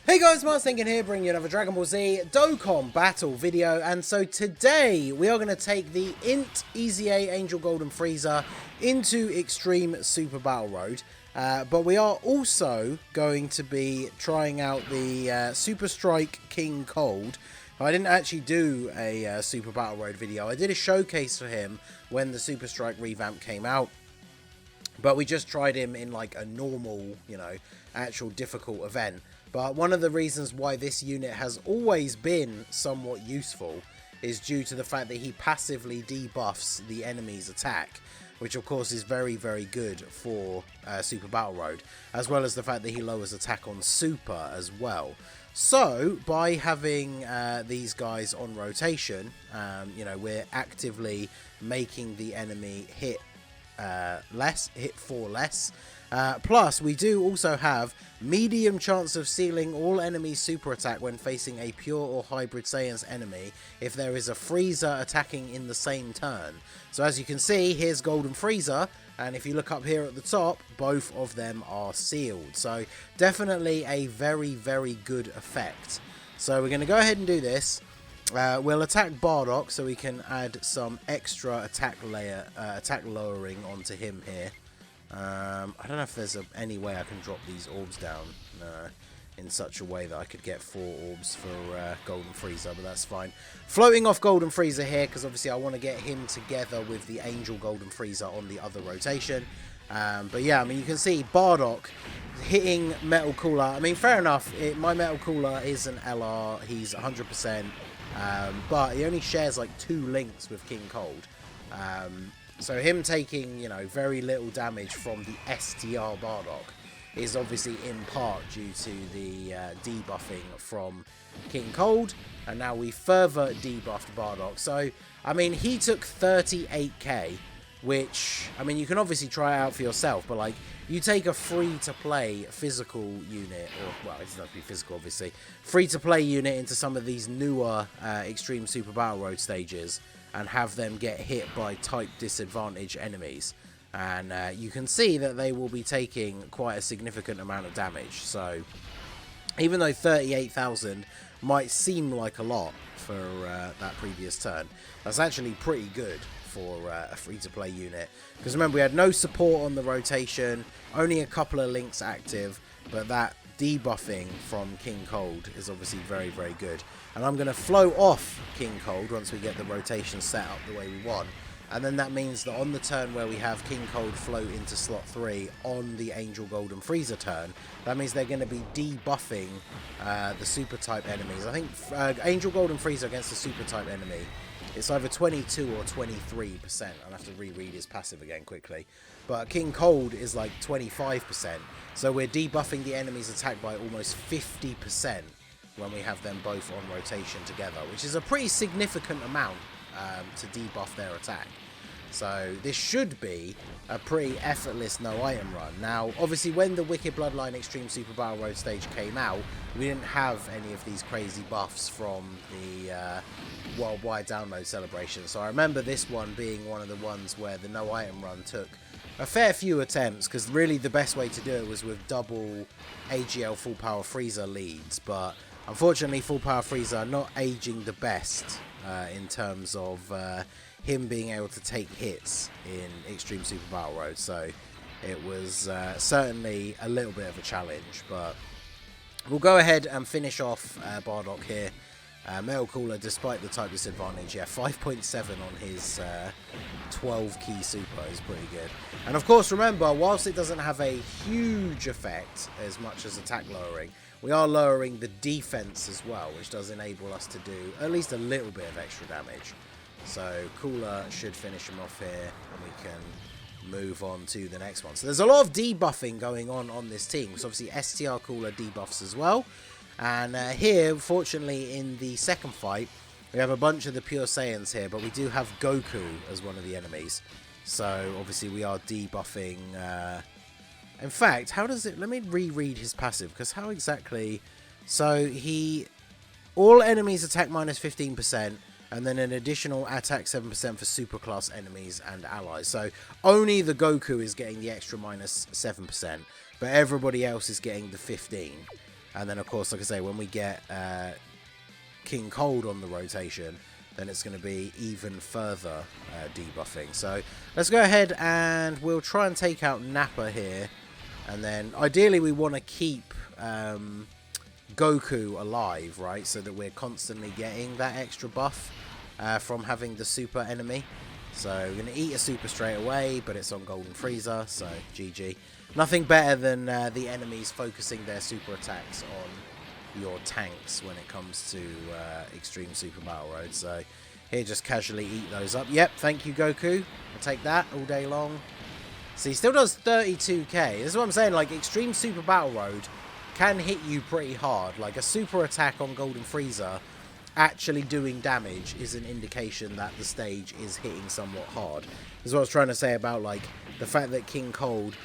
Hey guys, Thinking here, bringing you another Dragon Ball Z Dokkan battle video, and so today we are going to take the Int EZA Angel Golden Frieza into Extreme Super Battle Road, but we are also going to be trying out the Super Strike King Cold. I didn't actually do a Super Battle Road video. I did a showcase for him when the Super Strike revamp came out, but we just tried him in like a normal, actual difficult event. But one of the reasons why this unit has always been somewhat useful is due to the fact that he passively debuffs the enemy's attack, which of course is very, very good for Super Battle Road, as well as the fact that he lowers attack on Super as well. So by having these guys on rotation, we're actively making the enemy hit for less. Plus, we do also have medium chance of sealing all enemies' super attack when facing a pure or hybrid Saiyan's enemy if there is a Frieza attacking in the same turn. So as you can see, here's Golden Frieza, and if you look up here at the top, both of them are sealed. So definitely a very, very good effect. So we're going to go ahead and do this. We'll attack Bardock so we can add some extra attack lowering onto him here. I don't know if there's any way I can drop these orbs down in such a way that I could get 4 orbs for Golden Frieza, but that's fine. Floating off Golden Frieza here because obviously I want to get him together with the Angel Golden Frieza on the other rotation. But yeah, I mean, you can see Bardock hitting Metal Cooler. I mean, fair enough, my Metal Cooler is an LR, he's 100%, but he only shares like 2 links with King Cold. So him taking, very little damage from the STR Bardock is obviously in part due to the debuffing from King Cold, and now we further debuffed Bardock. So, I mean, he took 38k, which, I mean, you can obviously try it out for yourself, but like, you take a free-to-play physical unit, or, well, it doesn't have to be physical, obviously, free-to-play unit into some of these newer Extreme Super Battle Road stages, and have them get hit by type disadvantage enemies, and you can see that they will be taking quite a significant amount of damage. So even though 38,000 might seem like a lot for that previous turn, that's actually pretty good for a free-to-play unit, because remember, we had no support on the rotation, only a couple of links active, but that debuffing from King Cold is obviously very, very good. And I'm going to flow off King Cold once we get the rotation set up the way we want, and then that means that on the turn where we have King Cold float into slot 3 on the Angel Golden Frieza turn, that means they're going to be debuffing the super type enemies. I think Angel Golden Frieza against the super type enemy, it's either 22 or 23%. I'll have to reread his passive again quickly. But King Cold is like 25%. So we're debuffing the enemy's attack by almost 50% when we have them both on rotation together, which is a pretty significant amount to debuff their attack. So this should be a pretty effortless no item run. Now, obviously, when the Wicked Bloodline Extreme Super Battle Road stage came out, we didn't have any of these crazy buffs from the worldwide download celebration. So I remember this one being one of the ones where the no item run took a fair few attempts, because really the best way to do it was with double AGL Full Power Frieza leads. But unfortunately, Full Power Frieza not aging the best in terms of him being able to take hits in Extreme Super Battle Road. So it was certainly a little bit of a challenge, but we'll go ahead and finish off Bardock here. Metal Cooler, despite the type disadvantage, 5.7 on his 12 key super is pretty good. And of course, remember, whilst it doesn't have a huge effect as much as attack lowering, we are lowering the defense as well, which does enable us to do at least a little bit of extra damage. So Cooler should finish him off here, and we can move on to the next one. So there's a lot of debuffing going on this team. So obviously STR Cooler debuffs as well. And here, fortunately, in the second fight, we have a bunch of the Pure Saiyans here, but we do have Goku as one of the enemies. So obviously we are debuffing. In fact, how does it? Let me reread his passive, because how exactly? So all enemies attack minus 15%, and then an additional attack 7% for superclass enemies and allies. So only the Goku is getting the extra minus 7%, but everybody else is getting the 15%. And then, of course, like I say, when we get King Cold on the rotation, then it's going to be even further debuffing. So let's go ahead and we'll try and take out Nappa here. And then ideally we want to keep Goku alive, right? So that we're constantly getting that extra buff from having the super enemy. So we're going to eat a super straight away, but it's on Golden Frieza, so GG. Nothing better than the enemies focusing their super attacks on your tanks when it comes to Extreme Super Battle Road. So here, just casually eat those up. Yep, thank you, Goku. I'll take that all day long. So he still does 32k. This is what I'm saying, like, Extreme Super Battle Road can hit you pretty hard. Like, a super attack on Golden Frieza actually doing damage is an indication that the stage is hitting somewhat hard. This is what I was trying to say about, like, the fact that King Cold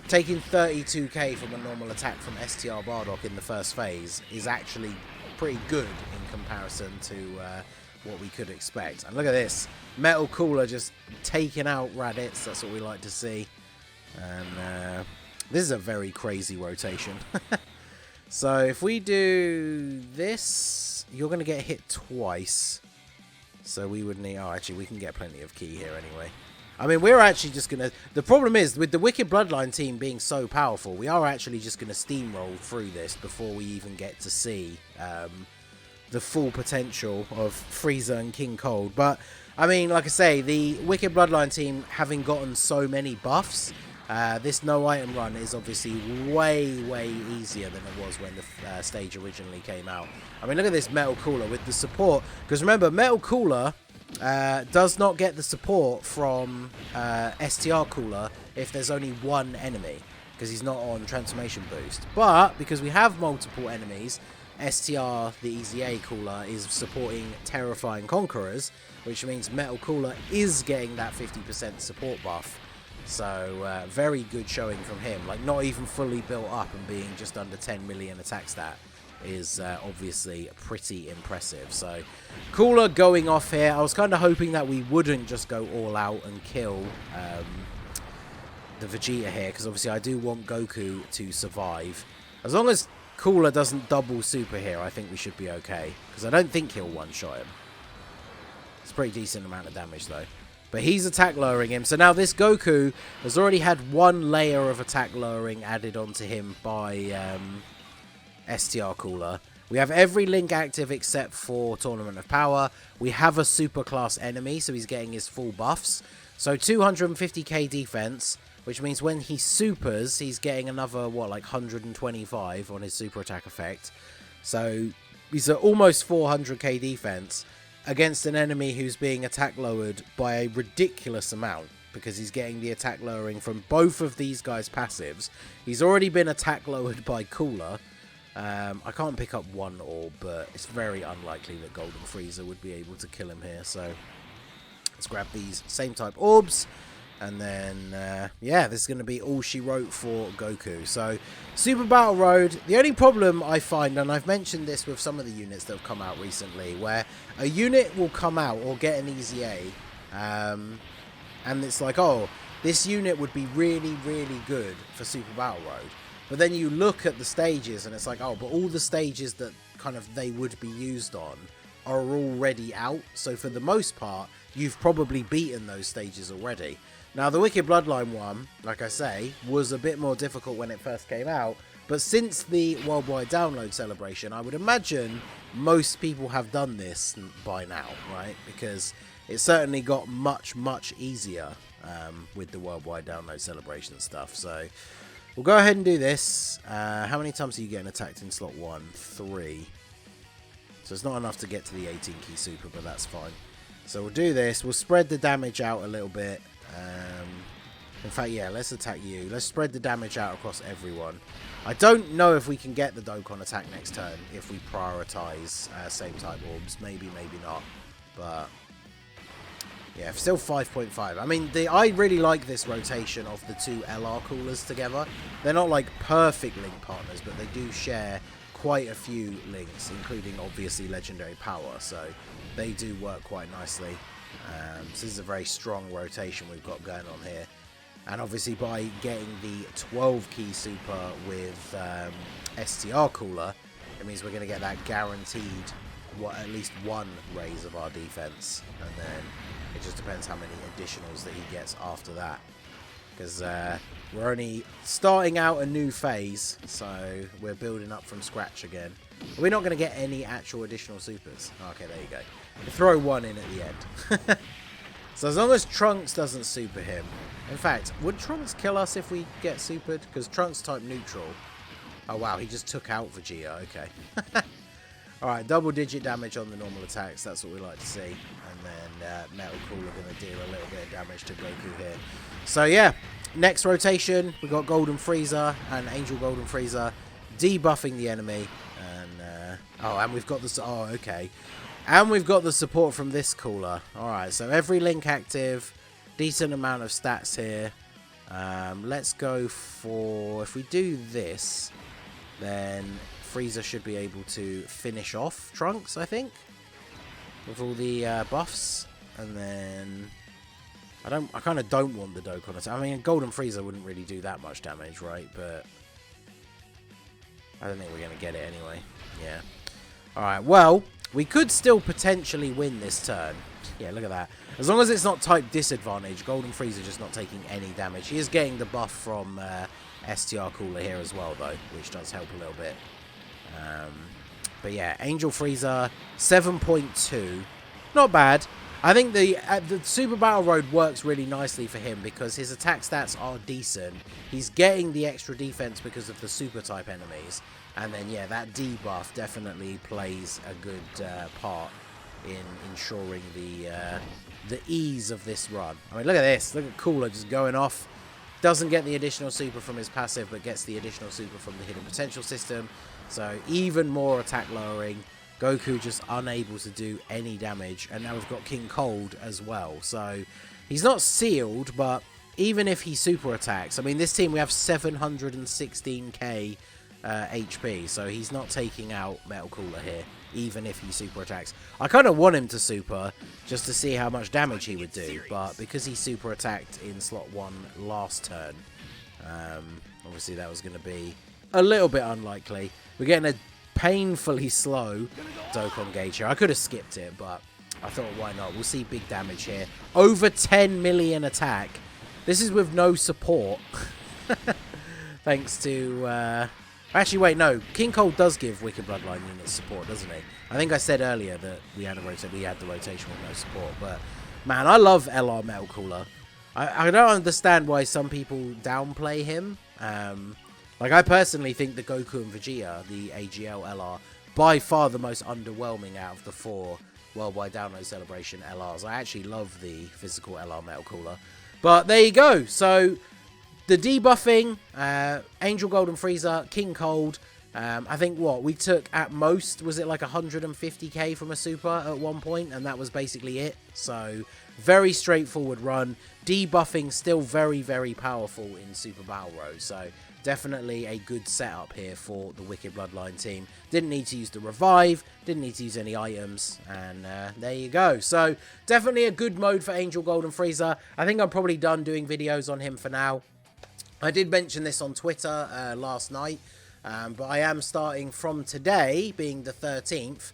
taking 32k from a normal attack from STR Bardock in the first phase is actually pretty good in comparison to what we could expect. And look at this. Metal Cooler just taking out Raditz. That's what we like to see. And this is a very crazy rotation. So if we do this, you're going to get hit twice. So we would need... Oh, actually, we can get plenty of ki here anyway. I mean, we're actually just going to... The problem is, with the Wicked Bloodline team being so powerful, we are actually just going to steamroll through this before we even get to see the full potential of Frieza and King Cold. But, I mean, like I say, the Wicked Bloodline team having gotten so many buffs, this no item run is obviously way, way easier than it was when the stage originally came out. I mean, look at this Metal Cooler with the support. Because remember, Metal Cooler... does not get the support from STR Cooler if there's only one enemy, because he's not on transformation boost. But because we have multiple enemies, STR, the EZA Cooler, is supporting Terrifying Conquerors, which means Metal Cooler is getting that 50% support buff. So very good showing from him. Like, not even fully built up and being just under 10 million attack stat is obviously pretty impressive. So Cooler going off here. I was kind of hoping that we wouldn't just go all out and kill the Vegeta here, because obviously I do want Goku to survive. As long as Cooler doesn't double super here, I think we should be okay, because I don't think he'll one-shot him. It's a pretty decent amount of damage though. But he's attack lowering him. So now this Goku has already had one layer of attack lowering added onto him by STR Cooler. We have every link active except for Tournament of Power. We have a super class enemy, so he's getting his full buffs. So 250k defense, which means when he supers, he's getting another, what, like 125 on his super attack effect. So he's at almost 400k defense against an enemy who's being attack lowered by a ridiculous amount, because he's getting the attack lowering from both of these guys' passives. He's already been attack lowered by Cooler. I can't pick up one orb, but it's very unlikely that Golden Frieza would be able to kill him here. So let's grab these same type orbs. And then, yeah, this is going to be all she wrote for Goku. So Super Battle Road, the only problem I find, and I've mentioned this with some of the units that have come out recently, where a unit will come out or get an EZA, and it's like, oh, this unit would be really, really good for Super Battle Road. But then you look at the stages and it's like, oh, but all the stages that kind of they would be used on are already out. So for the most part, you've probably beaten those stages already. Now, the Wicked Bloodline one, like I say, was a bit more difficult when it first came out. But since the worldwide download celebration, I would imagine most people have done this by now, right? Because it certainly got much, much easier with the worldwide download celebration stuff. So we'll go ahead and do this. How many times are you getting attacked in slot 1? 3. So it's not enough to get to the 18 key super, but that's fine. So we'll do this. We'll spread the damage out a little bit. In fact, yeah, let's attack you. Let's spread the damage out across everyone. I don't know if we can get the Dokkan attack next turn if we prioritize same type orbs. Maybe, maybe not. But yeah, still 5.5. I mean, I really like this rotation of the two LR coolers together. They're not like perfect link partners, but they do share quite a few links, including obviously legendary power. So they do work quite nicely. So this is a very strong rotation we've got going on here. And obviously by getting the 12 key super with STR cooler, it means we're going to get that guaranteed at least one raise of our defense, and then it just depends how many additionals that he gets after that, because we're only starting out a new phase, so we're building up from scratch again. We're not going to get any actual additional supers. Okay, there you go. We'll throw one in at the end. So as long as Trunks doesn't super him. In fact, would Trunks kill us if we get supered? Because Trunks type neutral. Oh wow, he just took out Vegeta. Okay. Alright, double digit damage on the normal attacks. That's what we like to see. And then Metal Cooler going to deal a little bit of damage to Goku here. So yeah, next rotation, we got Golden Frieza and Angel Golden Frieza debuffing the enemy. And and we've got the... Oh, okay. And we've got the support from this cooler. Alright, so every link active. Decent amount of stats here. Let's go for... If we do this, then Frieza should be able to finish off Trunks, I think, with all the buffs. And then... I kind of don't want the Dokkan attack. I mean, Golden Frieza wouldn't really do that much damage, right? But I don't think we're going to get it anyway. Yeah. Alright, well... We could still potentially win this turn. Yeah, look at that. As long as it's not type disadvantage, Golden Frieza just not taking any damage. He is getting the buff from STR Cooler here as well, though, which does help a little bit. But yeah, Angel Frieza, 7.2. Not bad. I think the Super Battle Road works really nicely for him because his attack stats are decent. He's getting the extra defense because of the super type enemies. And then, yeah, that debuff definitely plays a good part in ensuring the ease of this run. I mean, look at this. Look at Cooler just going off. Doesn't get the additional super from his passive, but gets the additional super from the hidden potential system. So, even more attack lowering. Goku just unable to do any damage. And now we've got King Cold as well. So, he's not sealed, but even if he super attacks... I mean, this team, we have 716k... HP, so he's not taking out Metal Cooler here, even if he super attacks. I kind of want him to super, just to see how much damage he would do, but because he super attacked in slot 1 last turn, obviously that was going to be a little bit unlikely. We're getting a painfully slow Dokkan gauge here. I could have skipped it, but I thought, why not? We'll see big damage here. Over 10 million attack. This is with no support. Thanks to... Actually, wait, no. King Cold does give Wicked Bloodline units support, doesn't he? I think I said earlier that we had the rotation with no support. But, man, I love LR Metal Cooler. I don't understand why some people downplay him. Like, I personally think the Goku and Vegeta, the AGL LR, by far the most underwhelming out of the 4 Worldwide Download Celebration LRs. I actually love the physical LR Metal Cooler. But there you go. So... The debuffing, Angel Golden Frieza, King Cold, I think we took at most, was it like 150k from a super at one point, and that was basically it. So, very straightforward run. Debuffing still very, very powerful in Super Battle Road, so definitely a good setup here for the Wicked Bloodline team. Didn't need to use the revive, didn't need to use any items, and there you go. So, definitely a good mode for Angel Golden Frieza. I think I'm probably done doing videos on him for now. I did mention this on Twitter last night, but I am starting from today, being the 13th.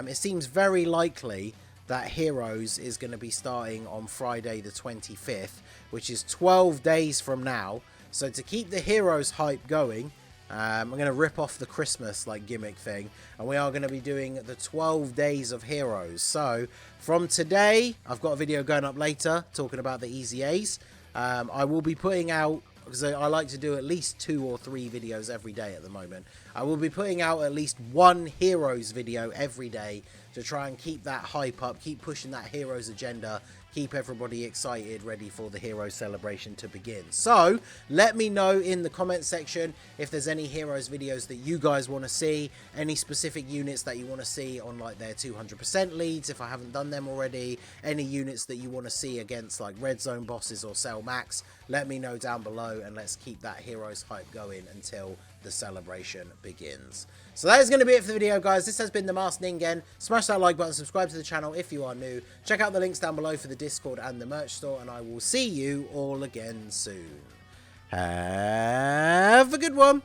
It seems very likely that Heroes is going to be starting on Friday the 25th, which is 12 days from now. So to keep the Heroes hype going, I'm going to rip off the Christmas gimmick thing, and we are going to be doing the 12 days of Heroes. So from today, I've got a video going up later talking about the EZAs. I will be putting out, because I like to do at least 2 or 3 videos every day at the moment. I will be putting out at least 1 Heroes video every day to try and keep that hype up, keep pushing that Heroes agenda, keep everybody excited, ready for the Heroes celebration to begin. So, let me know in the comment section if there's any Heroes videos that you guys want to see, any specific units that you want to see on their 200% leads, if I haven't done them already, any units that you want to see against Red Zone bosses or Cell Max. Let me know down below, and let's keep that Heroes hype going until the celebration begins. So that is going to be it for the video, guys. This has been the Masked Ningen. Smash that like button, subscribe to the channel if you are new. Check out the links down below for the Discord and the merch store, and I will see you all again soon. Have a good one.